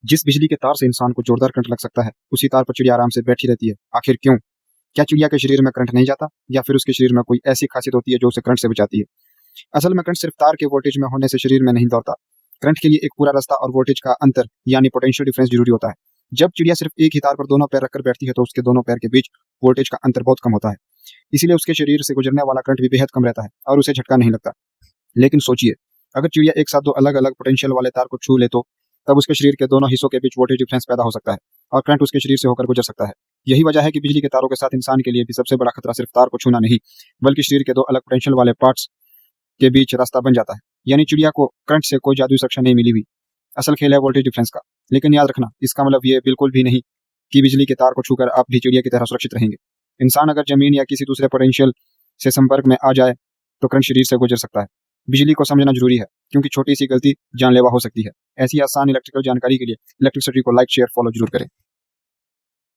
जिस बिजली के तार से इंसान को जोरदार करंट लग सकता है, उसी तार पर चिड़िया आराम से बैठी रहती है। आखिर क्यों? क्या चिड़िया के शरीर में करंट नहीं जाता, या फिर उसके शरीर में कोई ऐसी खासियत होती है जो उसे करंट से बचाती है? असल में करंट सिर्फ तार के वोल्टेज में होने से शरीर में नहीं दौड़ता। करंट के लिए एक पूरा रास्ता और वोल्टेज का अंतर यानी पोटेंशियल डिफरेंस जरूरी होता है। जब चिड़िया सिर्फ एक ही तार पर दोनों पैर रखकर बैठती है तो उसके दोनों पैर के बीच वोल्टेज का अंतर बहुत कम होता है। इसीलिए उसके शरीर से गुजरने वाला करंट भी बेहद कम रहता है और उसे झटका नहीं लगता। लेकिन सोचिए, अगर चिड़िया एक साथ दो अलग अलग पोटेंशियल वाले तार को छू ले तो तब उसके शरीर के दोनों हिस्सों के बीच वोल्टेज डिफरेंस पैदा हो सकता है और करंट उसके शरीर से होकर गुजर सकता है। यही वजह है कि बिजली के तारों के साथ इंसान के लिए भी सबसे बड़ा खतरा सिर्फ तार को छूना नहीं, बल्कि शरीर के दो अलग पोटेंशियल वाले पार्ट्स के बीच रास्ता बन जाता है। यानी चिड़िया को करंट से कोई जादुई सुरक्षा नहीं मिली हुई। असल खेल है वोल्टेज डिफरेंस का। लेकिन याद रखना, इसका मतलब ये बिल्कुल भी नहीं कि बिजली के तार को छूकर आप भी चिड़िया की तरह सुरक्षित रहेंगे। इंसान अगर जमीन या किसी दूसरे पोटेंशियल से संपर्क में आ जाए तो करंट शरीर से गुजर सकता है। बिजली को समझना जरूरी है, क्योंकि छोटी सी गलती जानलेवा हो सकती है। ऐसी आसान इलेक्ट्रिकल जानकारी के लिए इलेक्ट्रिसिटी को लाइक, शेयर, फॉलो जरूर करें।